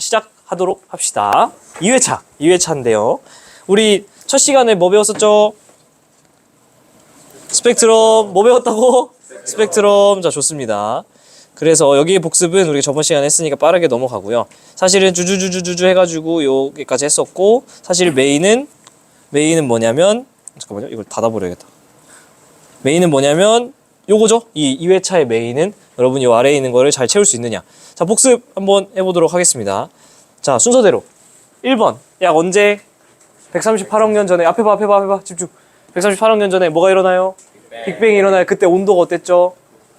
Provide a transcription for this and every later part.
시작하도록 합시다. 2회차인데요. 우리 첫 시간에 뭐 배웠었죠? 스펙트럼. 뭐 배웠다고? 스펙트럼. 자, 좋습니다. 그래서 여기의 복습은 우리가 저번 시간에 했으니까 빠르게 넘어가고요. 사실은 주주주주주주 해가지고 여기까지 했었고, 사실 메인은 뭐냐면, 잠깐만요, 이걸 닫아버려야겠다. 메인은 뭐냐면 요거죠. 이 2회차의 메인은 여러분이 요 아래에 있는 거를 잘 채울 수 있느냐. 자, 복습 한번 해보도록 하겠습니다. 자, 순서대로 1번 약 언제? 138억 년 전에. 앞에 봐 집중. 138억 년 전에 뭐가 일어나요? 빅뱅이 일어나요. 그때 온도가 어땠죠?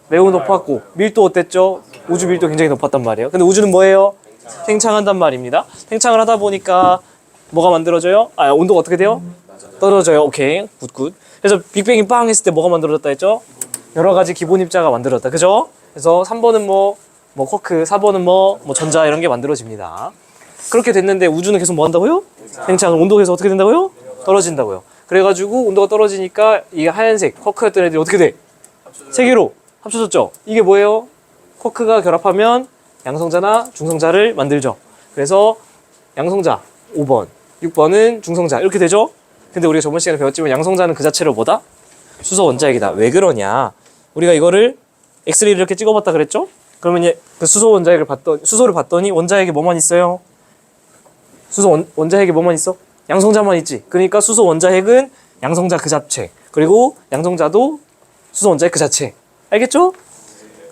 매우 높았고 밀도 어땠죠? 우주 밀도 굉장히 높았단 말이에요. 근데 우주는 뭐예요? 팽창한단 말입니다. 팽창을 하다 보니까 뭐가 만들어져요? 온도가 어떻게 돼요? 떨어져요. 오케이, 굿. 그래서 빅뱅이 빵 했을 때 뭐가 만들어졌다 했죠? 여러 가지 기본 입자가 만들어졌다. 그죠? 그래서 3번은 뭐 쿼크, 4번은 뭐 전자 이런 게 만들어집니다. 그렇게 됐는데 우주는 계속 뭐 한다고요? 팽창. 온도가 계속 어떻게 된다고요? 떨어진다고요. 그래가지고 온도가 떨어지니까 이게 하얀색 쿼크였던 애들이 어떻게 돼? 세 개로 합쳐졌죠? 이게 뭐예요? 쿼크가 결합하면 양성자나 중성자를 만들죠. 그래서 양성자 5번, 6번은 중성자 이렇게 되죠? 근데 우리가 저번 시간에 배웠지만 양성자는 그 자체로 뭐다? 수소 원자핵이다. 왜 그러냐? 우리가 이거를 엑스레이를 이렇게 찍어봤다 그랬죠? 그러면 이제 그 수소를 봤더니 원자핵에 뭐만 있어요? 원자핵에 뭐만 있어? 양성자만 있지. 그러니까 수소 원자핵은 양성자 그 자체. 그리고 양성자도 수소 원자핵 그 자체. 알겠죠?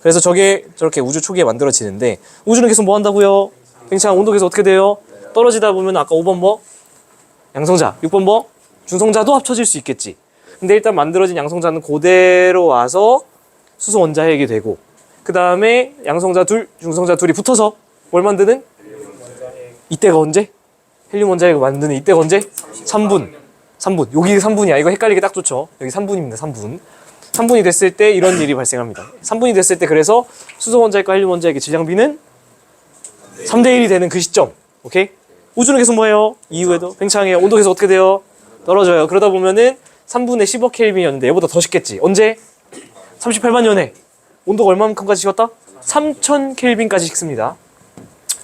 그래서 저게 저렇게 우주 초기에 만들어지는데 우주는 계속 뭐 한다고요? 팽창. 온도 계속 어떻게 돼요? 떨어지다 보면 아까 5번 뭐? 양성자. 6번 뭐? 중성자도 합쳐질 수 있겠지. 근데 일단 만들어진 양성자는 그대로 와서 수소 원자핵이 되고 그 다음에 양성자 둘, 중성자 둘이 붙어서 뭘 만드는? 이때가 언제? 헬륨 원자핵을 만드는 이때가 언제? 3분. 여기 3분이야. 이거 헷갈리기 딱 좋죠. 여기 3분입니다. 3분. 3분이 됐을 때 이런 일이 발생합니다. 3분이 됐을 때 그래서 수소 원자핵과 헬륨 원자핵의 질량비는 3대1이 되는 그 시점. 오케이? 우주는 계속 뭐예요? 이후에도 팽창해요. 온도 계속 어떻게 돼요? 떨어져요. 그러다 보면은 3분의 10억 켈빈이었는데 얘보다 더 식겠지. 언제? 38만 년에 온도가 얼마만큼까지 식었다? 3000 켈빈까지 식습니다.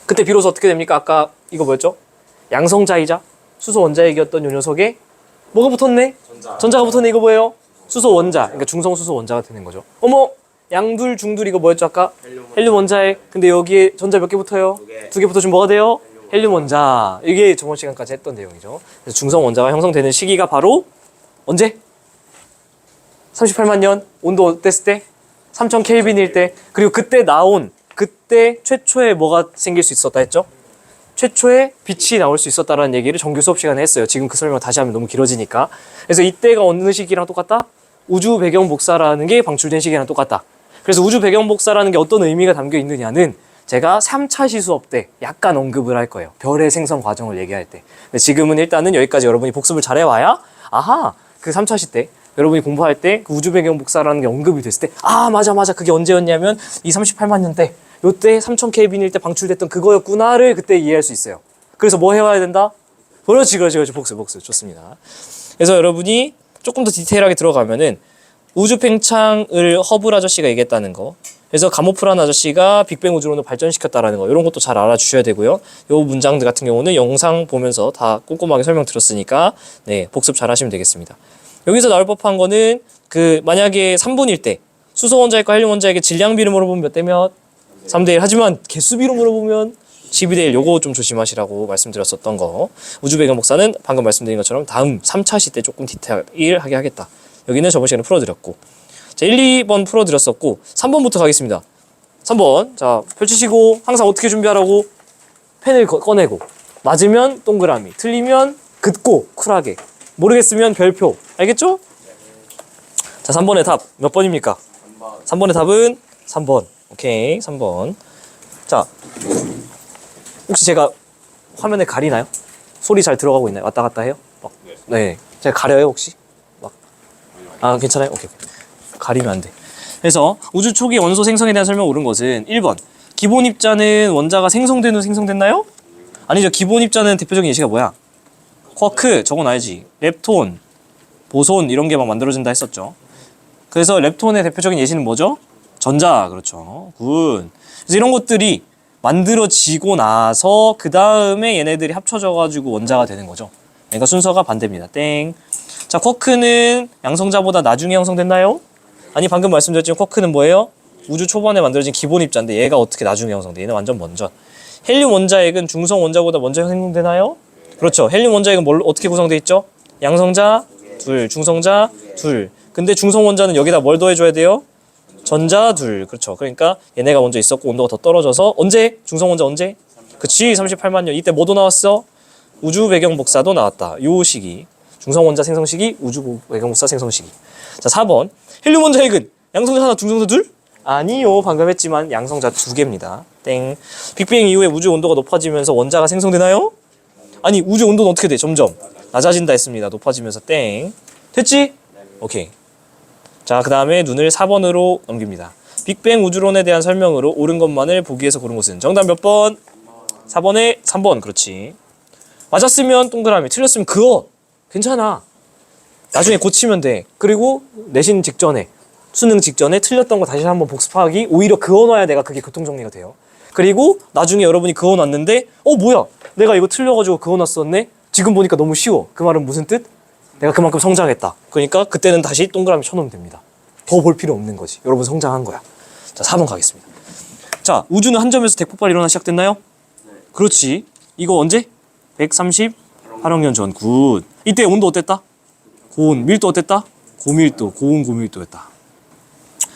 그때 비로소 어떻게 됩니까? 아까 이거 뭐였죠? 양성자이자 수소 원자핵이었던 요 녀석에 뭐가 붙었네? 전자가 붙었네. 이거 뭐예요? 수소 원자. 그러니까 중성 수소 원자가 되는 거죠. 어머! 양둘 중둘 이거 뭐였죠 아까? 헬륨 원자핵. 근데 여기에 전자 몇 개 붙어요? 2개 붙어주면 뭐가 돼요? 헬륨 원자. 이게 저번 시간까지 했던 내용이죠. 그래서 중성 원자가 형성되는 시기가 바로 언제? 38만 년 온도 어땠을 때? 3000 켈빈일 때. 그리고 그때 최초에 뭐가 생길 수 있었다 했죠? 최초에 빛이 나올 수 있었다라는 얘기를 정규 수업 시간에 했어요. 지금 그 설명 다시 하면 너무 길어지니까. 그래서 이때가 어느 시기랑 똑같다? 우주 배경 복사라는 게 방출된 시기랑 똑같다. 그래서 우주 배경 복사라는 게 어떤 의미가 담겨 있느냐는 제가 3차 시수업 때 약간 언급을 할 거예요. 별의 생성 과정을 얘기할 때. 근데 지금은 일단은 여기까지 여러분이 복습을 잘 해와야 아하! 그 3차 시 때 여러분이 공부할 때 그 우주 배경 복사라는 게 언급이 됐을 때 맞아 그게 언제였냐면 이 38만 년 때 요때 3000 켈빈일 때 방출됐던 그거였구나를 그때 이해할 수 있어요. 그래서 뭐 해와야 된다? 그렇지 복습 좋습니다. 그래서 여러분이 조금 더 디테일하게 들어가면은 우주 팽창을 허블 아저씨가 얘기했다는 거, 그래서 가모프란 아저씨가 빅뱅 우주론을 발전시켰다라는 거, 이런 것도 잘 알아주셔야 되고요. 요 문장들 같은 경우는 영상 보면서 다 꼼꼼하게 설명드렸으니까 네, 복습 잘 하시면 되겠습니다. 여기서 나올 법한 거는 만약에 3분일 때 수소 원자핵과 헬륨 원자핵의 질량비를 물어보면 몇 대 몇? 3대1. 하지만 개수비로 물어보면 12대1. 요거 좀 조심하시라고 말씀드렸었던 거. 우주 배경 복사는 방금 말씀드린 것처럼 다음 3차 시 때 조금 디테일하게 하겠다. 여기는 저번 시간에 풀어드렸고, 자 1, 2번 풀어드렸었고 3번부터 가겠습니다. 3번 자 펼치시고 항상 어떻게 준비하라고? 펜을 꺼내고 맞으면 동그라미, 틀리면 긋고 쿨하게, 모르겠으면 별표. 알겠죠? 자 3번의 답 몇 번입니까? 3번의 답은 3번. 오케이 3번. 자 혹시 제가 화면에 가리나요? 소리 잘 들어가고 있나요? 왔다 갔다 해요? 네. 제가 가려요 혹시? 괜찮아요? 오케이. 가리면 안 돼. 그래서 우주 초기 원소 생성에 대한 설명 옳은 것은 1번 기본 입자는 원자가 생성된 후 생성됐나요? 아니죠. 기본 입자는 대표적인 예시가 뭐야? 쿼크, 저건 알지? 렙톤, 보손 이런 게 막 만들어진다 했었죠. 그래서 렙톤의 대표적인 예시는 뭐죠? 전자. 그렇죠. 굿. 그래서 이런 것들이 만들어지고 나서 그 다음에 얘네들이 합쳐져가지고 원자가 되는 거죠. 그러니까 순서가 반대입니다. 땡. 자, 쿼크는 양성자보다 나중에 형성됐나요? 아니, 방금 말씀드렸지만 쿼크는 뭐예요? 우주 초반에 만들어진 기본 입자인데 얘가 어떻게 나중에 형성돼? 얘는 완전 먼저. 헬륨 원자핵은 중성 원자보다 먼저 형성되나요? 그렇죠. 헬륨 원자핵은 뭘로 어떻게 구성돼 있죠? 양성자 둘, 중성자 둘. 근데 중성 원자는 여기다 뭘 더해줘야 돼요? 전자 둘. 그렇죠. 그러니까 얘네가 먼저 있었고 온도가 더 떨어져서 언제? 중성 원자 언제? 그치, 38만 년. 이때 뭐도 나왔어? 우주 배경 복사도 나왔다. 요 시기. 중성 원자 생성 시기, 우주 배경 복사 생성 시기. 자, 4번. 헬륨 원자핵은 양성자 하나, 중성자 둘? 아니요. 방금 했지만 양성자 2개입니다. 땡. 빅뱅 이후에 우주 온도가 높아지면서 원자가 생성되나요? 아니, 우주 온도는 어떻게 돼? 점점 낮아진다 했습니다. 높아지면서 땡. 됐지? 오케이. 자, 그 다음에 눈을 4번으로 넘깁니다. 빅뱅 우주론에 대한 설명으로 옳은 것만을 보기 위해서 고른 것은 정답 몇 번? 4번에 3번. 그렇지. 맞았으면 동그라미, 틀렸으면 그어. 괜찮아. 나중에 고치면 돼. 그리고 내신 직전에, 수능 직전에 틀렸던 거 다시 한번 복습하기, 오히려 그어놔야 내가 그게 교통정리가 돼요. 그리고 나중에 여러분이 그어놨는데 뭐야, 내가 이거 틀려가지고 그어놨었네? 지금 보니까 너무 쉬워. 그 말은 무슨 뜻? 내가 그만큼 성장했다. 그러니까 그때는 다시 동그라미 쳐놓으면 됩니다. 더 볼 필요 없는 거지. 여러분 성장한 거야. 자, 4번 가겠습니다. 자, 우주는 한 점에서 대폭발 일어나 시작됐나요? 그렇지. 이거 언제? 138억 년 전. 굿. 이때 온도 어땠다? 고온. 밀도 어땠다? 고밀도. 고온 고밀도였다.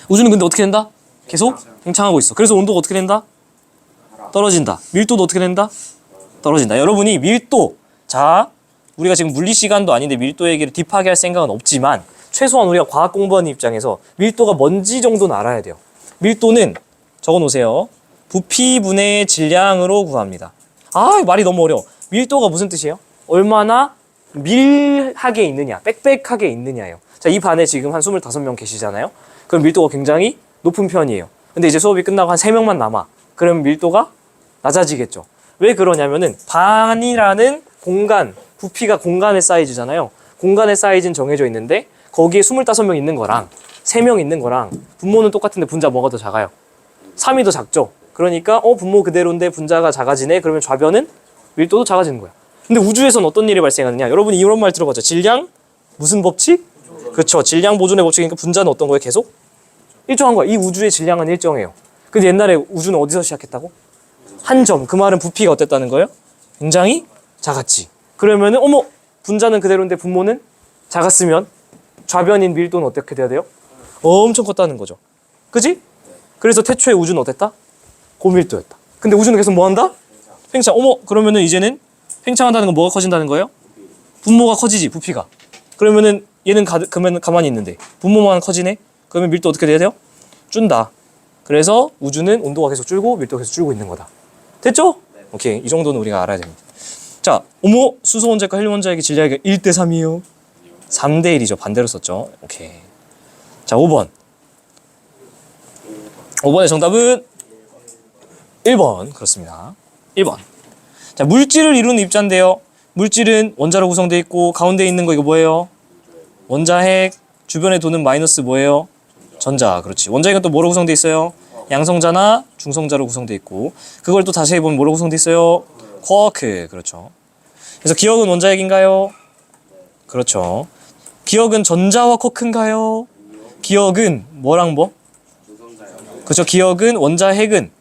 우주는 근데 어떻게 된다? 계속 팽창하고 있어. 그래서 온도가 어떻게 된다? 떨어진다. 밀도도 어떻게 된다? 떨어진다. 여러분이 밀도, 자, 우리가 지금 물리 시간도 아닌데 밀도 얘기를 딥하게 할 생각은 없지만 최소한 우리가 과학 공부하는 입장에서 밀도가 뭔지 정도는 알아야 돼요. 밀도는 적어놓으세요. 부피분의 질량으로 구합니다. 말이 너무 어려워. 밀도가 무슨 뜻이에요? 얼마나 밀하게 있느냐, 빽빽하게 있느냐예요. 자, 이 반에 지금 한 25명 계시잖아요. 그럼 밀도가 굉장히 높은 편이에요. 근데 이제 수업이 끝나고 한 3명만 남아. 그럼 밀도가 낮아지겠죠. 왜 그러냐면은 반이라는 공간, 부피가 공간의 사이즈잖아요. 공간의 사이즈는 정해져 있는데 거기에 25명 있는 거랑 3명 있는 거랑 분모는 똑같은데 분자 뭐가 더 작아요? 3이 더 작죠. 그러니까 분모 그대로인데 분자가 작아지네. 그러면 좌변은 밀도도 작아지는 거야. 근데 우주에서는 어떤 일이 발생하느냐? 여러분이 이런 말 들어봤죠? 질량 무슨 법칙? 그렇죠. 질량 보존의 법칙이니까 분자는 어떤 거예요? 계속 일정한 거야. 이 우주의 질량은 일정해요. 근데 옛날에 우주는 어디서 시작했다고? 한 점. 그 말은 부피가 어땠다는 거예요? 굉장히 작았지. 그러면은 분자는 그대로인데 분모는 작았으면 좌변인 밀도는 어떻게 돼야 돼요? 엄청 컸다는 거죠. 그지? 그래서 태초에 우주는 어땠다? 고밀도였다. 근데 우주는 계속 뭐 한다? 팽창. 그러면은 이제는 팽창한다는 건 뭐가 커진다는 거예요? 분모가 커지지, 부피가. 그러면은 얘는 그러면 가만히 있는데 분모만 커지네? 그러면 밀도 어떻게 돼야 돼요? 준다. 그래서 우주는 온도가 계속 줄고 밀도가 계속 줄고 있는 거다. 됐죠? 오케이. 이 정도는 우리가 알아야 됩니다. 자, 수소 원자핵과 헬륨 원자핵의 질량이 1대3이에요. 3대1이죠. 반대로 썼죠. 오케이. 자, 5번. 5번의 정답은 1번. 그렇습니다. 1번. 자, 물질을 이루는 입자인데요. 물질은 원자로 구성되어 있고 가운데 있는 거 이거 뭐예요? 원자핵. 주변에 도는 마이너스 뭐예요? 전자. 그렇지. 원자핵은 또 뭐로 구성되어 있어요? 양성자나 중성자로 구성되어 있고 그걸 또 다시 해보면 뭐로 구성되어 있어요? 쿼크. 그렇죠. 그래서 기억은 원자핵인가요? 그렇죠. 기억은 전자와 쿼크인가요? 기억은 뭐랑 뭐? 그렇죠. 기억은 원자핵은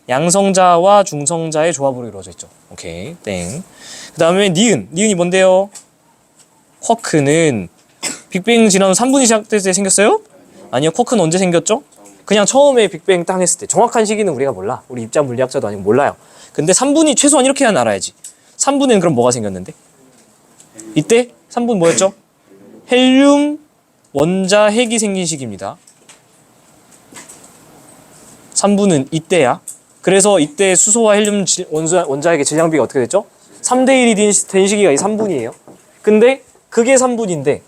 양성자와 중성자의 조합으로 이루어져 있죠. 오케이. 땡. 그 다음에 니은이 뭔데요? 쿼크는 빅뱅 지난 3분이 시작될 때 생겼어요? 아니요. 쿼크는 언제 생겼죠? 그냥 처음에 빅뱅 땅 했을 때. 정확한 시기는 우리가 몰라. 우리 입자 물리학자도 아니고 몰라요. 근데 3분이 최소한 이렇게는 알아야지. 3분에는 그럼 뭐가 생겼는데? 이때 3분 뭐였죠? 헬륨 원자핵이 생긴 시기입니다. 3분은 이때야. 그래서 이때 수소와 헬륨 원자핵의 질량비가 어떻게 됐죠? 3대1이 된 시기가 이 3분이에요. 근데 그게 3분인데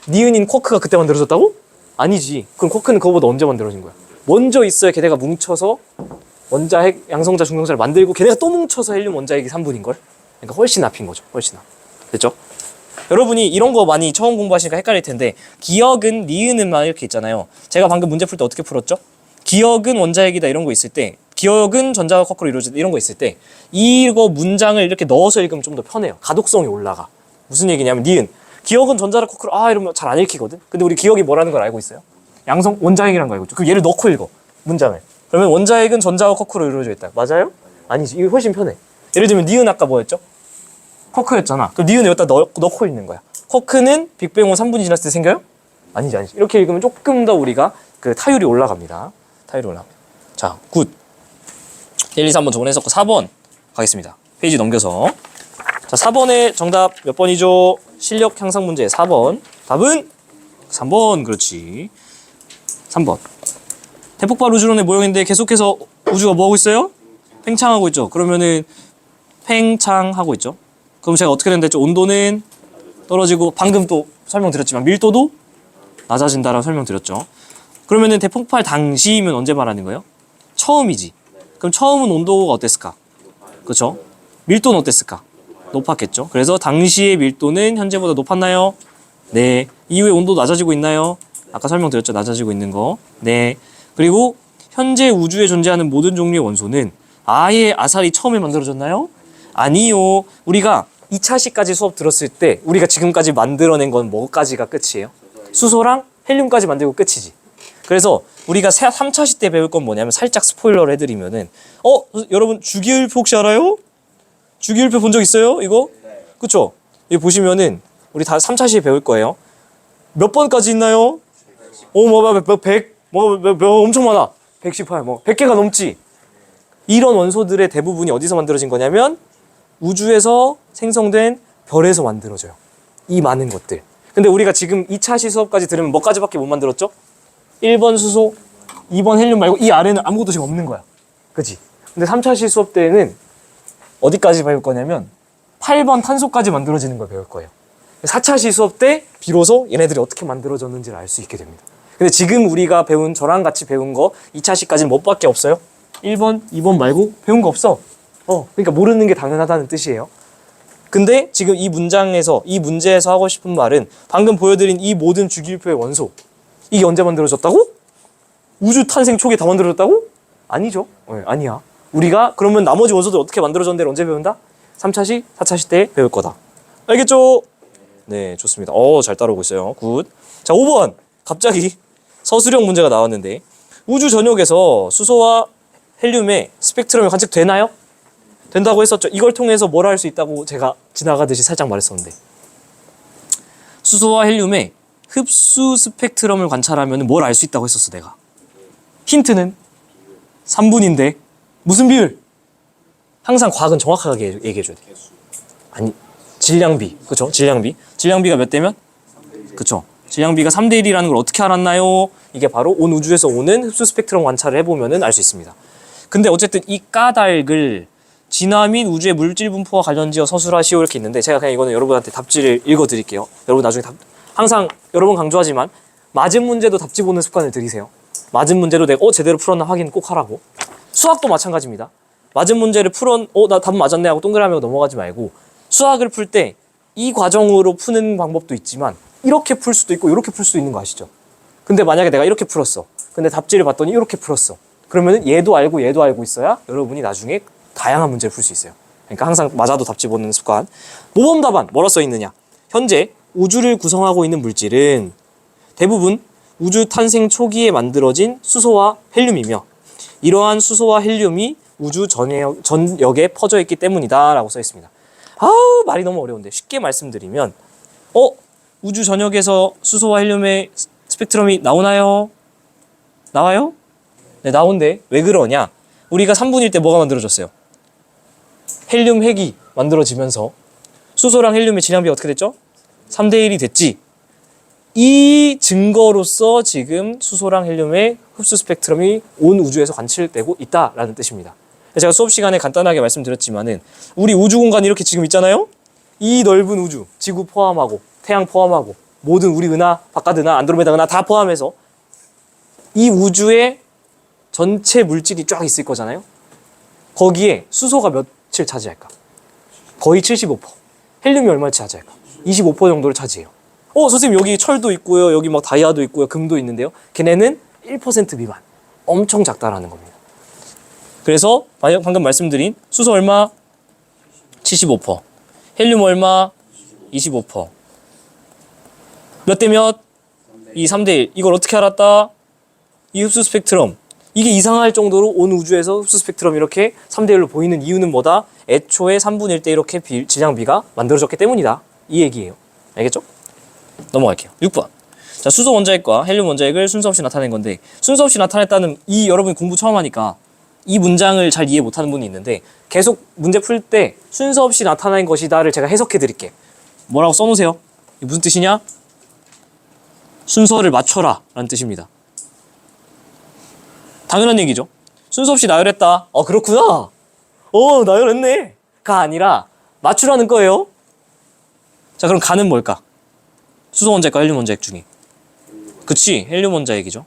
니은인 쿼크가 그때 만들어졌다고? 아니지. 그럼 쿼크는 그거보다 언제 만들어진 거야? 먼저 있어야 걔네가 뭉쳐서 원자핵, 양성자, 중성자를 만들고 걔네가 또 뭉쳐서 헬륨 원자핵이 3분인걸? 그러니까 훨씬 앞인 거죠. 훨씬 앞. 됐죠? 여러분이 이런 거 많이 처음 공부하시니까 헷갈릴 텐데 기억은, 니은은만 이렇게 있잖아요. 제가 방금 문제 풀 때 어떻게 풀었죠? 기억은 원자핵이다 이런 거 있을 때 기억은 전자와 거꾸로 이루어진다 이런 거 있을 때 이거 문장을 이렇게 넣어서 읽으면 좀 더 편해요. 가독성이 올라가. 무슨 얘기냐면 니은 기억은 전자를 거꾸로 이러면 잘 안 읽히거든. 근데 우리 기억이 뭐라는 걸 알고 있어요? 양성 원자핵이라는 거 알고 있죠. 그럼 얘를 넣고 읽어 문장을. 그러면 원자핵은 전자와 거꾸로 이루어져 있다. 맞아요? 아니지. 이거 훨씬 편해. 예를 들면 니은 아까 뭐였죠? 쿼크였잖아. 그럼 니은 여기다 넣고 읽는 거야. 쿼크는 빅뱅 후 3분이 지났을 때 생겨요? 아니지. 이렇게 읽으면 조금 더 우리가 그 타율이 올라갑니다. 타율이 올라갑니다. 자, 굿. 1, 2, 3번 저번에 했었고 4번 가겠습니다. 페이지 넘겨서. 자, 4번의 정답 몇 번이죠? 실력 향상 문제 4번. 답은 3번. 그렇지. 3번. 대폭발 우주론의 모형인데 계속해서 우주가 뭐하고 있어요? 팽창하고 있죠. 그러면은 팽창하고 있죠. 그럼 제가 어떻게 된다 했죠? 온도는 떨어지고 방금 또 설명드렸지만 밀도도 낮아진다라고 설명드렸죠. 그러면은 대폭발 당시이면 언제 말하는 거예요? 처음이지. 그럼 처음은 온도가 어땠을까? 그렇죠? 밀도는 어땠을까? 높았겠죠. 그래서 당시의 밀도는 현재보다 높았나요? 네. 이후에 온도 낮아지고 있나요? 아까 설명드렸죠. 낮아지고 있는 거. 네. 그리고 현재 우주에 존재하는 모든 종류의 원소는 아예 아살이 처음에 만들어졌나요? 아니요. 우리가 2차시까지 수업 들었을 때 우리가 지금까지 만들어낸 건 뭐까지가 끝이에요? 수소랑 헬륨까지 만들고 끝이지. 그래서 우리가 3차시 때 배울 건 뭐냐면 살짝 스포일러를 해드리면은 여러분 주기율표 혹시 알아요? 주기율표 본 적 있어요? 이거? 그쵸? 여기 보시면은 우리 다 3차시에 배울 거예요. 몇 번까지 있나요? 엄청 많아. 118, 100개가 넘지. 이런 원소들의 대부분이 어디서 만들어진 거냐면 우주에서 생성된 별에서 만들어져요. 이 많은 것들. 근데 우리가 지금 2차시 수업까지 들으면 뭐까지밖에 못 만들었죠? 1번 수소, 2번 헬륨 말고 이 아래는 아무것도 지금 없는 거야. 그치? 근데 3차시 수업 때는 어디까지 배울 거냐면 8번 탄소까지 만들어지는 걸 배울 거예요. 4차시 수업 때 비로소 얘네들이 어떻게 만들어졌는지를 알 수 있게 됩니다. 근데 지금 우리가 배운 저랑 같이 배운 거 2차시까지는 뭐밖에 없어요? 1번, 2번 말고 배운 거 없어. 그러니까 모르는 게 당연하다는 뜻이에요. 근데 지금 이 문장에서 이 문제에서 하고 싶은 말은 방금 보여드린 이 모든 주기율표의 원소 이게 언제 만들어졌다고? 우주 탄생 초기에 다 만들어졌다고? 아니죠. 아니야. 우리가 그러면 나머지 원소들 어떻게 만들어졌는지를 언제 배운다? 3차시, 4차시 때 배울 거다. 알겠죠? 네, 좋습니다. 잘 따라오고 있어요. 굿. 자, 5번. 갑자기 서술형 문제가 나왔는데 우주 전역에서 수소와 헬륨의 스펙트럼이 관측되나요? 된다고 했었죠. 이걸 통해서 뭘 할 수 있다고 제가 지나가듯이 살짝 말했었는데 수소와 헬륨의 흡수 스펙트럼을 관찰하면 뭘 알 수 있다고 했었어 내가. 힌트는 3분인데 무슨 비율? 항상 과학은 정확하게 얘기해줘야 돼. 아니 질량비. 그쵸? 질량비가 몇 대면? 그쵸? 질량비가 3대 1이라는 걸 어떻게 알았나요? 이게 바로 온 우주에서 오는 흡수 스펙트럼 관찰을 해보면 알 수 있습니다. 근데 어쨌든 이 까닭을 진화 및 우주의 물질 분포와 관련지어 서술하시오 이렇게 있는데 제가 그냥 이거는 여러분한테 답지를 읽어드릴게요. 여러분 나중에 항상 여러 번 강조하지만 맞은 문제도 답지 보는 습관을 들이세요. 맞은 문제도 내가 제대로 풀었나 확인 꼭 하라고. 수학도 마찬가지입니다. 맞은 문제를 나 답 맞았네 하고 동그라미 하고 넘어가지 말고 수학을 풀 때 이 과정으로 푸는 방법도 있지만 이렇게 풀 수도 있고 이렇게 풀 수도 있는 거 아시죠? 근데 만약에 내가 이렇게 풀었어. 근데 답지를 봤더니 이렇게 풀었어. 그러면은 얘도 알고 있어야 여러분이 나중에 다양한 문제를 풀 수 있어요. 그러니까 항상 맞아도 답지 보는 습관. 모범 답안 뭐라 써 있느냐? 현재 우주를 구성하고 있는 물질은 대부분 우주 탄생 초기에 만들어진 수소와 헬륨이며 이러한 수소와 헬륨이 우주 전역에 퍼져 있기 때문이다 라고 써 있습니다. 말이 너무 어려운데 쉽게 말씀드리면 우주 전역에서 수소와 헬륨의 스펙트럼이 나오나요? 나와요? 네, 나온대. 왜 그러냐? 우리가 3분일 때 뭐가 만들어졌어요? 헬륨 핵이 만들어지면서 수소랑 헬륨의 질량비가 어떻게 됐죠? 3대 1이 됐지. 이 증거로서 지금 수소랑 헬륨의 흡수 스펙트럼이 온 우주에서 관측되고 있다라는 뜻입니다. 제가 수업 시간에 간단하게 말씀드렸지만은 우리 우주 공간이 이렇게 지금 있잖아요. 이 넓은 우주, 지구 포함하고 태양 포함하고 모든 우리 은하, 바깥 은하, 안드로메다 은하 다 포함해서 이 우주에 전체 물질이 쫙 있을 거잖아요. 거기에 수소가 몇을 차지할까? 거의 75%. 헬륨이 얼마를 차지할까? 25% 정도를 차지해요. 선생님 여기 철도 있고요. 여기 막 다이아도 있고요. 금도 있는데요. 걔네는 1% 미만. 엄청 작다라는 겁니다. 그래서 방금 말씀드린 수소 얼마? 75%. 헬륨 얼마? 25%. 몇 대 몇? 이 3대 1. 이걸 어떻게 알았다? 이 흡수 스펙트럼. 이게 이상할 정도로 온 우주에서 흡수 스펙트럼 이렇게 3대 1로 보이는 이유는 뭐다? 애초에 3분의 1대 이렇게 질량비가 만들어졌기 때문이다. 이 얘기예요. 알겠죠? 넘어갈게요. 6번. 자, 수소 원자핵과 헬륨 원자핵을 순서 없이 나타낸 건데, 순서 없이 나타냈다는 이 여러분 공부 처음 하니까 이 문장을 잘 이해 못하는 분이 있는데, 계속 문제 풀 때 순서 없이 나타낸 것이다를 제가 해석해 드릴게. 뭐라고 써놓으세요? 이게 무슨 뜻이냐? 순서를 맞춰라 라는 뜻입니다. 당연한 얘기죠. 순서 없이 나열했다. 그렇구나. 나열했네. 가 아니라 맞추라는 거예요. 자, 그럼 가는 뭘까? 수소 원자핵과 헬륨 원자핵 중에. 그치, 헬륨 원자핵이죠.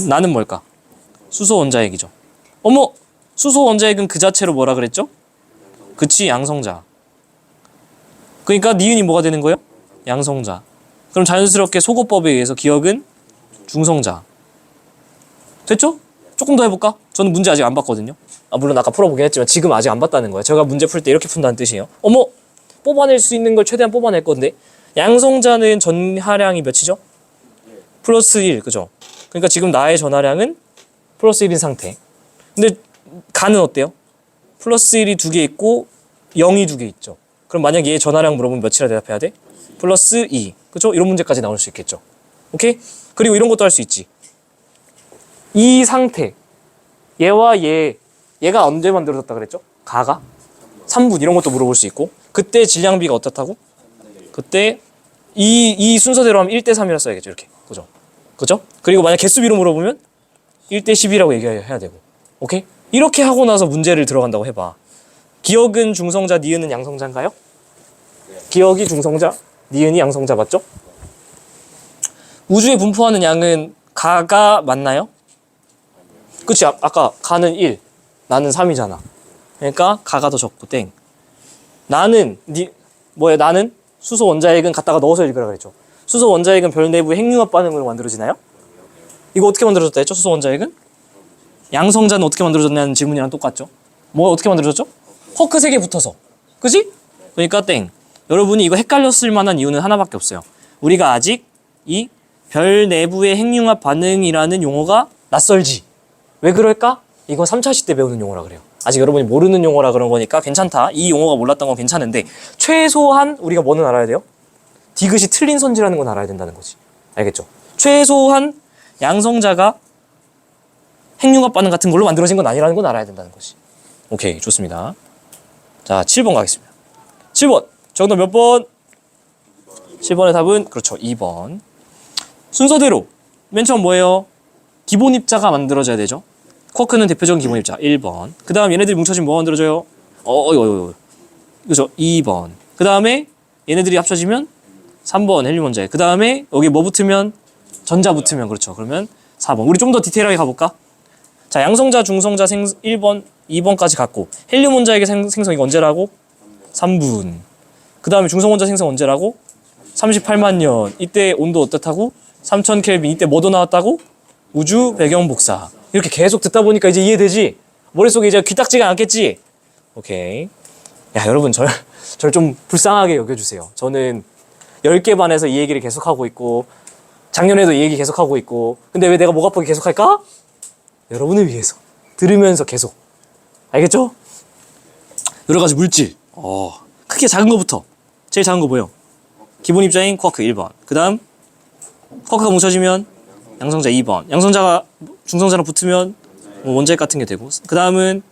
나는 뭘까? 수소 원자핵이죠. 어머! 수소 원자핵은 그 자체로 뭐라 그랬죠? 그치, 양성자. 그러니까 니은이 뭐가 되는 거예요? 양성자. 그럼 자연스럽게 소거법에 의해서 기억은 중성자. 됐죠? 조금 더 해볼까? 저는 문제 아직 안 봤거든요. 물론 아까 풀어보긴 했지만 지금 아직 안 봤다는 거예요. 제가 문제 풀 때 이렇게 푼다는 뜻이에요. 어머! 뽑아낼 수 있는 걸 최대한 뽑아낼 건데, 양성자는 전하량이 몇이죠? 플러스 1, 그죠? 그러니까 지금 나의 전하량은 플러스 1인 상태. 근데 가는 어때요? 플러스 1이 2개 있고 0이 2개 있죠. 그럼 만약 얘 전하량 물어보면 몇이라 대답해야 돼? 플러스 2. 그죠? 이런 문제까지 나올 수 있겠죠. 오케이? 그리고 이런 것도 할 수 있지. 이 상태. 얘와 얘가 언제 만들어졌다 그랬죠? 가가? 3분 이런 것도 물어볼 수 있고, 그때 질량비가 어떻다고? 그때 이 순서대로 하면 1대 3이라 써야겠죠. 이렇게. 그죠? 그리고 만약 개수비로 물어보면 1대 10이라고 얘기해야 되고. 오케이? 이렇게 하고 나서 문제를 들어간다고 해봐. 기억은 중성자, 니은은 양성자인가요? 기억이 중성자, 니은이 양성자 맞죠? 우주에 분포하는 양은 가가 맞나요? 그치? 아까 가는 1, 나는 3이잖아. 그러니까 가가 더 적고 땡. 나는 나는 수소 원자핵은 갖다가 넣어서 읽으라 그랬죠. 수소 원자핵은 별 내부 핵융합 반응으로 만들어지나요? 이거 어떻게 만들어졌다 했죠? 수소 원자핵은? 양성자는 어떻게 만들어졌냐는 질문이랑 똑같죠. 뭐 어떻게 만들어졌죠? 쿼크 3개 붙어서. 그지? 그러니까 땡. 여러분이 이거 헷갈렸을 만한 이유는 하나밖에 없어요. 우리가 아직 이 별 내부의 핵융합 반응이라는 용어가 낯설지. 왜 그럴까? 이건 3차 시 때 배우는 용어라 그래요. 아직 여러분이 모르는 용어라 그런 거니까 괜찮다. 이 용어가 몰랐던 건 괜찮은데, 최소한 우리가 뭐는 알아야 돼요? 디귿이 틀린 선지라는 건 알아야 된다는 거지. 알겠죠? 최소한 양성자가 핵융합 반응 같은 걸로 만들어진 건 아니라는 건 알아야 된다는 거지. 오케이, 좋습니다. 자, 7번 가겠습니다. 7번. 정답 몇 번? 7번의 답은 그렇죠, 2번. 순서대로 맨 처음 뭐예요? 기본 입자가 만들어져야 되죠. 쿼크는 대표적인 기본 입자 1번. 그 다음 얘네들이 뭉쳐지면 뭐가 만들어져요? 그죠? 2번. 그 다음에 얘네들이 합쳐지면 3번 헬륨 원자핵. 그 다음에 여기 뭐 붙으면? 전자 붙으면, 그렇죠. 그러면 4번. 우리 좀 더 디테일하게 가볼까? 자, 양성자, 중성자 1번, 2번까지 갔고, 헬륨 원자핵의 생성 이거 언제라고? 3분. 그 다음에 중성 원자 생성 언제라고? 38만 년. 이때 온도 어떻다고? 3000 켈빈. 이때 뭐도 나왔다고? 우주 배경 복사. 이렇게 계속 듣다 보니까 이제 이해되지? 머릿속에 이제 귀딱지가 않겠지? 오케이. 야, 여러분 절 좀 불쌍하게 여겨주세요. 저는 10개 반에서 이 얘기를 계속하고 있고, 작년에도 이 얘기 계속하고 있고, 근데 왜 내가 목 아프게 계속할까? 여러분을 위해서. 들으면서 계속. 알겠죠? 여러 가지 물질. 크게 작은 거부터. 제일 작은 거 뭐예요? 기본 입자인 쿼크 1번. 그 다음 쿼크가 뭉쳐지면 양성자 2번. 양성자가 중성자랑 붙으면 원자핵 같은 게 되고, 그 다음은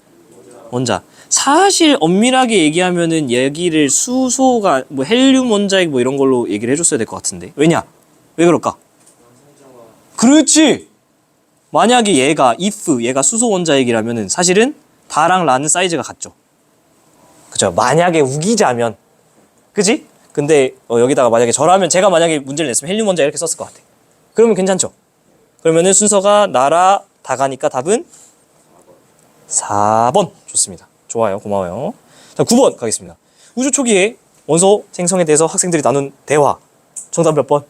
원자. 사실 엄밀하게 얘기하면은 얘기를 수소가 뭐 헬륨 원자핵 뭐 이런 걸로 얘기를 해줬어야 될 것 같은데. 왜냐? 왜 그럴까? 그렇지! 만약에 얘가 수소 원자핵이라면은 사실은 다랑 라는 사이즈가 같죠. 그죠? 만약에 우기자면. 그지? 근데 여기다가 만약에 저라면, 제가 만약에 문제를 냈으면 헬륨 원자핵 이렇게 썼을 것 같아. 그러면 괜찮죠? 그러면은 순서가 나라 다 가니까 답은 4번. 좋습니다. 좋아요. 고마워요. 자, 9번 가겠습니다. 우주 초기에 원소 생성에 대해서 학생들이 나눈 대화. 정답 몇 번?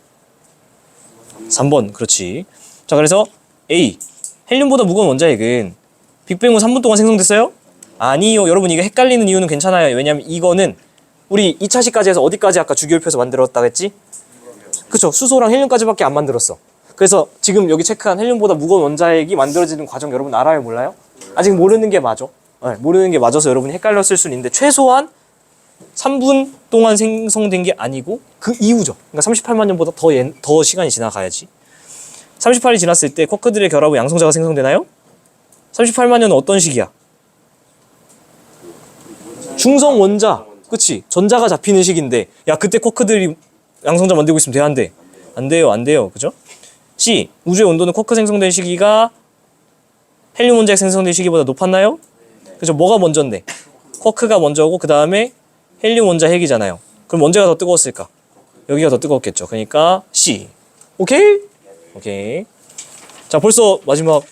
3번. 그렇지. 자, 그래서 A. 헬륨보다 무거운 원자핵은 빅뱅 후 3분 동안 생성됐어요? 아니요. 여러분 이게 헷갈리는 이유는 괜찮아요. 왜냐면 이거는 우리 2차식까지 해서 어디까지 아까 주기율표에서 만들었다고 했지? 그쵸. 수소랑 헬륨까지밖에 안 만들었어. 그래서 지금 여기 체크한 헬륨보다 무거운 원자핵이 만들어지는 과정 여러분 알아요? 몰라요? 아직 모르는 게 맞아. 네, 모르는 게 맞아서 여러분이 헷갈렸을 수는 있는데 최소한 3분 동안 생성된 게 아니고 그 이후죠. 그러니까 38만 년보다 더 시간이 지나가야지. 38이 지났을 때 쿼크들의 결합 후 양성자가 생성되나요? 38만 년은 어떤 시기야? 중성 원자. 그치? 전자가 잡히는 시기인데 야 그때 쿼크들이 양성자 만들고 있으면 돼? 안 돼? 안 돼요. 안 돼요. 그죠? C. 우주의 온도는 쿼크 생성된 시기가 헬륨 원자핵 생성된 시기보다 높았나요? 그죠? 뭐가 먼저인데? 쿼크가 먼저고 그 다음에 헬륨 원자핵이잖아요. 그럼 언제가 더 뜨거웠을까? 여기가 더 뜨거웠겠죠. 그러니까 C. 오케이? 오케이. 자, 벌써 마지막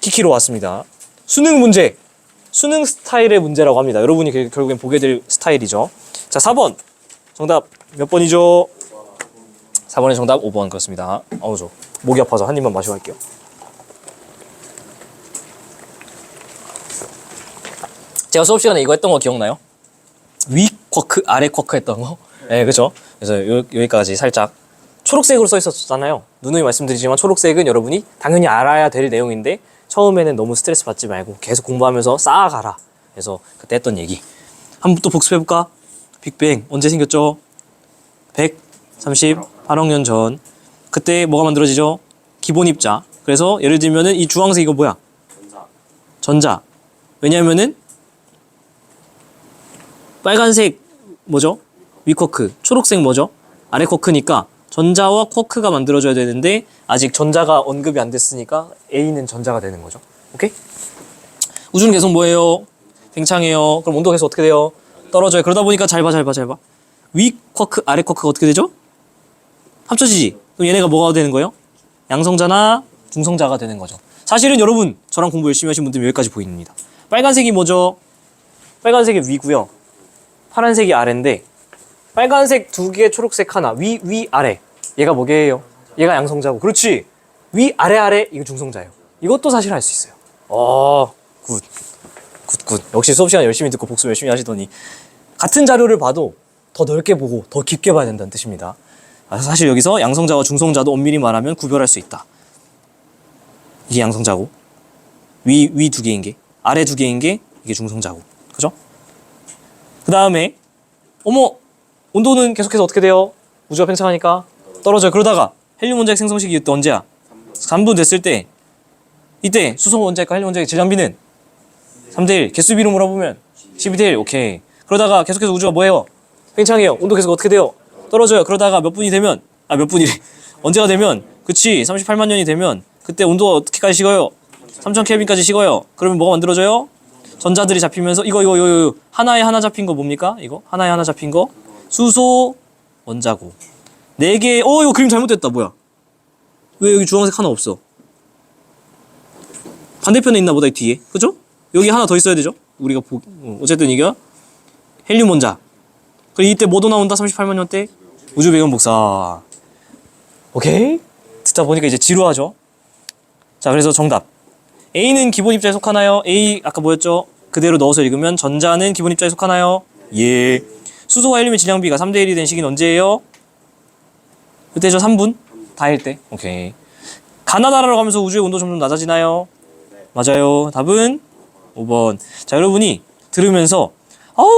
키키로 왔습니다. 수능 문제. 수능 스타일의 문제라고 합니다. 여러분이 결국엔 보게 될 스타일이죠. 자, 4번. 정답 몇 번이죠? 4번의 정답 5번 그렇습니다. 어우, 저 목이 아파서 한 입만 마시고 할게요. 제가 수업 시간에 이거 했던 거 기억나요? 위 쿼크, 아래 쿼크 했던 거? 네, 그죠? 그래서 여기까지 살짝 초록색으로 써 있었잖아요. 누누이 말씀드리지만 초록색은 여러분이 당연히 알아야 될 내용인데 처음에는 너무 스트레스 받지 말고 계속 공부하면서 쌓아가라. 그래서 그때 했던 얘기. 한번 또 복습해볼까? 빅뱅 언제 생겼죠? 138억 년 전. 그때 뭐가 만들어지죠? 기본 입자. 그래서 예를 들면은 이 주황색 이거 뭐야? 전자. 왜냐면은 빨간색 뭐죠? 위 쿼크. 초록색 뭐죠? 아래 쿼크니까 전자와 쿼크가 만들어져야 되는데 아직 전자가 언급이 안 됐으니까 A는 전자가 되는 거죠. 오케이? 우주는 계속 뭐예요? 팽창해요. 그럼 온도가 계속 어떻게 돼요? 떨어져요. 그러다 보니까 잘 봐. 위 쿼크, 아래 쿼크가 어떻게 되죠? 합쳐지지. 그럼 얘네가 뭐가 되는 거예요? 양성자나 중성자가 되는 거죠. 사실은 여러분 저랑 공부 열심히 하신 분들 여기까지 보입니다. 빨간색이 뭐죠? 빨간색이 위고요. 파란색이 아래인데 빨간색 2개, 초록색 하나. 위, 아래. 얘가 뭐게요? 얘가 양성자고. 그렇지. 위, 아래. 이거 중성자예요. 이것도 사실 할 수 있어요. 굿. 역시 수업 시간 열심히 듣고 복습 열심히 하시더니 같은 자료를 봐도 더 넓게 보고 더 깊게 봐야 된다는 뜻입니다. 사실 여기서 양성자와 중성자도 엄밀히 말하면 구별할 수 있다. 이게 양성자고 위 2개인 게 아래 2개인 게 이게 중성자고. 그죠? 그 다음에 어머 온도는 계속해서 어떻게 돼요? 우주가 팽창하니까 떨어져요. 그러다가 헬륨 원자핵 생성 시기 이때 언제야? 3분 됐을 때 이때 수소 원자핵과 헬륨 원자핵 질량비는 3대1 개수비로 물어보면 12대1 오케이. 그러다가 계속해서 우주가 뭐예요? 팽창해요. 온도 계속 어떻게 돼요? 떨어져요. 그러다가 몇 분이 되면 몇 분이래 언제가 되면 그치 38만 년이 되면 그때 온도가 어떻게까지 식어요? 3000 켈빈까지 식어요. 그러면 뭐가 만들어져요? 전자들이 잡히면서 이거 하나에 하나 잡힌 거 뭡니까? 이거 하나에 하나 잡힌 거 수소 원자고 4개. 이거 그림 잘못됐다. 뭐야? 왜 여기 주황색 하나 없어? 반대편에 있나 보다 이 뒤에. 그죠? 여기 하나 더 있어야 되죠? 우리가 어쨌든 이게 헬륨 원자. 그리고 이때 뭐도 나온다? 38만 년 때 우주 배경 복사. 오케이? 듣다 보니까 이제 지루하죠? 자, 그래서 정답 A는 기본 입자에 속하나요? A 아까 뭐였죠? 그대로 넣어서 읽으면 전자는 기본 입자에 속하나요? 예. 수소와 헬륨의 질량비가 3대1이 된 시기는 언제예요? 그때죠. 3분? 다일 때. 오케이. 가나다라로 가면서 우주의 온도 점점 낮아지나요? 맞아요. 답은 5번. 자, 여러분이 들으면서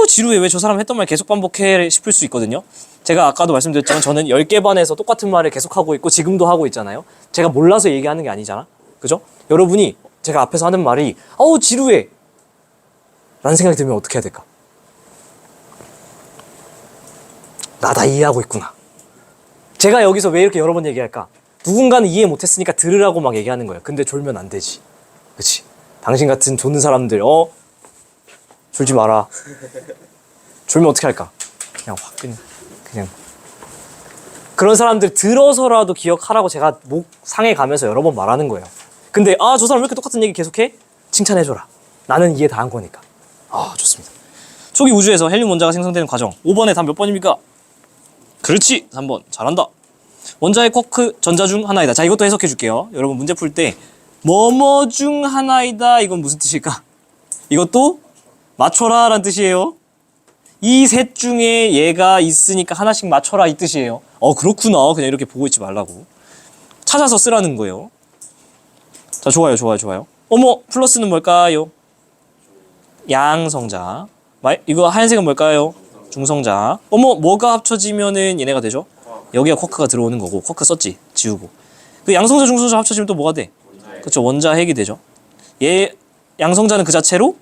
지루해. 왜 저 사람 했던 말 계속 반복해 싶을 수 있거든요. 제가 아까도 말씀드렸지만 저는 10개 반에서 똑같은 말을 계속 하고 있고 지금도 하고 있잖아요. 제가 몰라서 얘기하는 게 아니잖아. 그죠? 여러분이 제가 앞에서 하는 말이 지루해 라는 생각이 들면 어떻게 해야 될까? 나 다 이해하고 있구나. 제가 여기서 왜 이렇게 여러 번 얘기할까? 누군가는 이해 못했으니까 들으라고 막 얘기하는 거예요. 근데 졸면 안 되지. 그치? 당신 같은 조는 사람들 졸지 마라. 졸면 어떻게 할까? 그냥 확 그냥 그런 사람들 들어서라도 기억하라고 제가 목 상해 가면서 여러 번 말하는 거예요. 근데 저 사람 왜 이렇게 똑같은 얘기 계속해? 칭찬해줘라. 나는 이해 다 한 거니까. 좋습니다. 초기 우주에서 헬륨 원자가 생성되는 과정 5번에 답 몇 번입니까? 그렇지 3번 잘한다. 원자의 쿼크 전자 중 하나이다. 자, 이것도 해석해 줄게요. 여러분 문제 풀 때 뭐뭐 중 하나이다. 이건 무슨 뜻일까? 이것도 맞춰라 라는 뜻이에요. 이 셋 중에 얘가 있으니까 하나씩 맞춰라 이 뜻이에요. 그렇구나. 그냥 이렇게 보고 있지 말라고. 찾아서 쓰라는 거예요. 자, 좋아요. 어머, 플러스는 뭘까요? 양성자. 이거 하얀색은 뭘까요? 중성자. 어머, 뭐가 합쳐지면은 얘네가 되죠? 여기가 쿼크가 들어오는 거고, 쿼크 썼지? 지우고. 그 양성자, 중성자 합쳐지면 또 뭐가 돼? 그쵸, 원자핵이 되죠. 양성자는 그 자체로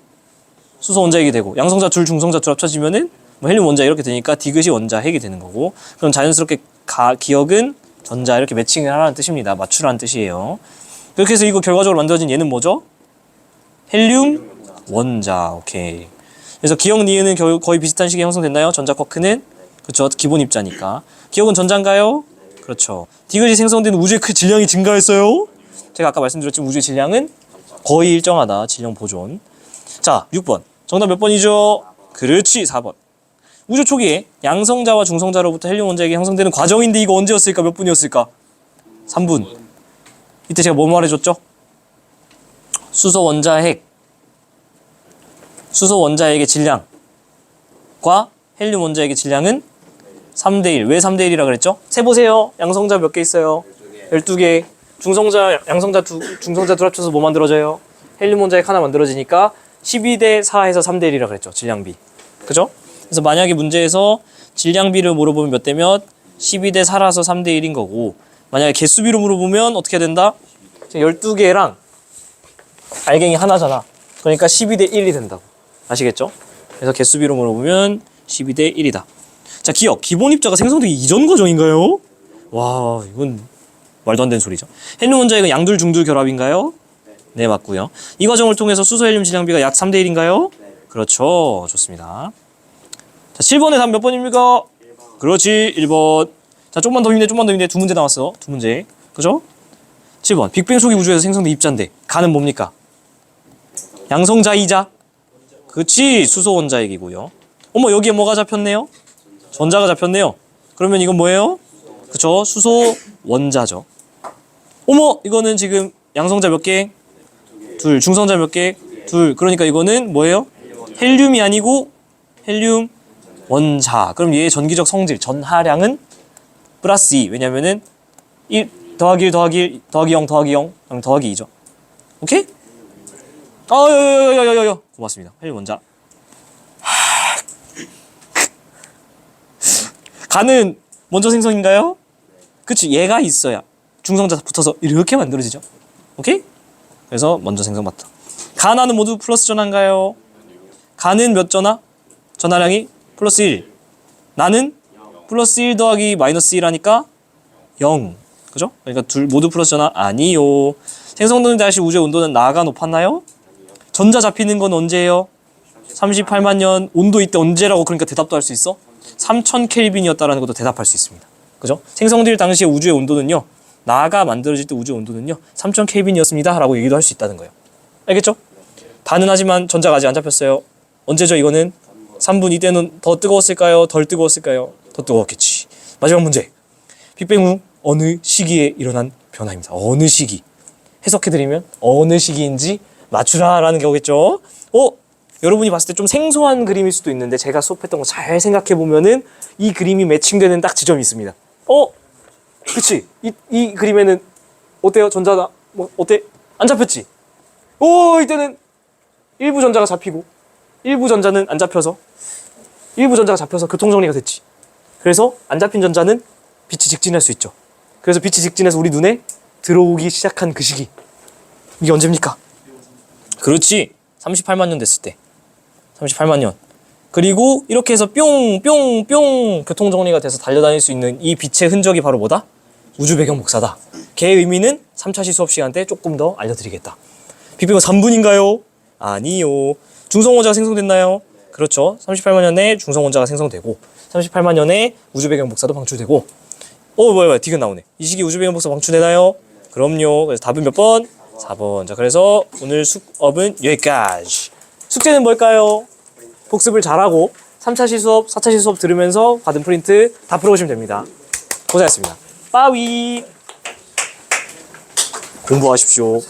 수소 원자핵이 되고, 양성자 둘, 중성자 둘 합쳐지면은 뭐 헬륨 원자 이렇게 되니까 디귿이 원자핵이 되는 거고, 그럼 자연스럽게 기억은 전자 이렇게 매칭을 하라는 뜻입니다. 맞추라는 뜻이에요. 그렇게 해서 이거 결과적으로 만들어진 얘는 뭐죠? 헬륨 원자. 오케이. 그래서 기억 니은은 거의 비슷한 시기에 형성됐나요? 전자 쿼크는? 그렇죠. 기본 입자니까. 기억은 전자인가요? 그렇죠. 디귿이 생성된 우주의 질량이 증가했어요. 제가 아까 말씀드렸지만 우주의 질량은 거의 일정하다. 질량 보존. 자, 6번. 정답 몇 번이죠? 그렇지, 4번. 우주 초기에 양성자와 중성자로부터 헬륨 원자핵이 형성되는 과정인데 이거 언제였을까? 몇 분이었을까? 3분. 이때 제가 뭐 말해줬죠? 수소 원자핵의 질량과 헬륨 원자핵의 질량은 3대1. 왜 3대1이라 그랬죠? 세보세요. 양성자 몇 개 있어요? 12개. 양성자 둘 합쳐서 뭐 만들어져요? 헬륨 원자핵 하나 만들어지니까 12대 4에서 3대1이라 그랬죠. 질량비. 그죠? 그래서 만약에 문제에서 질량비를 물어보면 몇 대 몇? 12대 4라서 3대1인 거고, 만약에 개수비로 물어보면 어떻게 된다? 12개랑 알갱이 하나잖아. 그러니까 12대 1이 된다고. 아시겠죠? 그래서 개수비로 물어보면 12대 1이다. 자, 기억. 기본 입자가 생성되기 이전 과정인가요? 와, 이건 말도 안 되는 소리죠. 헬륨 원자핵은 양둘 중둘 결합인가요? 네, 맞고요. 이 과정을 통해서 수소 헬륨 질량비가 약 3대 1인가요? 그렇죠. 좋습니다. 자, 7번의 답 몇 번입니까? 1번. 그렇지, 1번. 자, 조금만 더 힘내. 두 문제 남았어. 두 문제. 그죠? 7번. 빅뱅 속의 우주에서 생성된 입자인데 가는 뭡니까? 양성자이자. 그치, 수소 원자핵이고요. 어머, 여기에 뭐가 잡혔네요? 전자가 잡혔네요. 그러면 이건 뭐예요? 그쵸, 수소 원자죠. 어머, 이거는 지금 양성자 몇 개? 둘. 중성자 몇 개? 둘. 그러니까 이거는 뭐예요? 헬륨이 아니고 헬륨 원자. 그럼 얘의 전기적 성질, 전하량은 플러스 2. 왜냐면은 1 더하기 1 더하기 1 더하기 0 더하기 0 그럼 더하기 2죠. 오케이? 고맙습니다. 헬륨 원자. 가는 먼저 생성인가요? 그치, 얘가 있어야 중성자 붙어서 이렇게 만들어지죠. 오케이? 그래서 먼저 생성 맞다. 가나는 모두 플러스 전화인가요? 가는 몇 전화? 전하량이 플러스 1. 나는 플러스 1 더하기 마이너스 1 하니까 0. 그죠? 그러니까 둘 모두 플러스 전화 아니요. 생성되는 당시 우주의 온도는 나가 높았나요? 전자 잡히는 건 언제예요? 38만 년. 온도 이때 언제라고 그러니까 대답도 할 수 있어? 3000켈빈이었다라는 것도 대답할 수 있습니다. 그죠? 생성될 당시의 우주의 온도는요, 나가 만들어질 때 우주의 온도는요 3000켈빈이었습니다 라고 얘기도 할 수 있다는 거예요. 알겠죠? 다는 하지만 전자가 아직 안 잡혔어요. 언제죠 이거는? 3분. 이때는 더 뜨거웠을까요? 덜 뜨거웠을까요? 더 뜨거웠겠지. 마지막 문제. 빅뱅 후 어느 시기에 일어난 변화입니다. 어느 시기. 해석해드리면 어느 시기인지 맞추라 라는 거겠죠. 여러분이 봤을 때 좀 생소한 그림일 수도 있는데 제가 수업했던 거 잘 생각해보면은 이 그림이 매칭되는 딱 지점이 있습니다. 그치? 이 그림에는 어때요? 전자가 뭐 어때? 안 잡혔지? 이때는 일부 전자가 잡히고 일부 전자는 안 잡혀서 일부 전자가 잡혀서 교통정리가 됐지. 그래서 안 잡힌 전자는 빛이 직진할 수 있죠. 그래서 빛이 직진해서 우리 눈에 들어오기 시작한 그 시기. 이게 언제입니까? 그렇지. 38만 년 됐을 때. 38만 년. 그리고 이렇게 해서 뿅뿅뿅 교통정리가 돼서 달려다닐 수 있는 이 빛의 흔적이 바로 뭐다? 우주 배경 복사다. 걔의 의미는 3차시 수업 시간 때 조금 더 알려드리겠다. 빅뱅은 3분인가요? 아니요. 중성원자가 생성됐나요? 그렇죠. 38만 년에 중성원자가 생성되고 38만 년에 우주 배경 복사도 방출되고 뭐야 디귿 나오네. 이 시기 우주 배경 복사 방출되나요? 그럼요. 그래서 답은 몇 번? 4번. 자, 그래서 오늘 수업은 여기까지. 숙제는 뭘까요? 복습을 잘하고 3차시 수업, 4차시 수업 들으면서 받은 프린트 다 풀어오시면 됩니다. 고생하셨습니다. 빠위. 공부하십시오.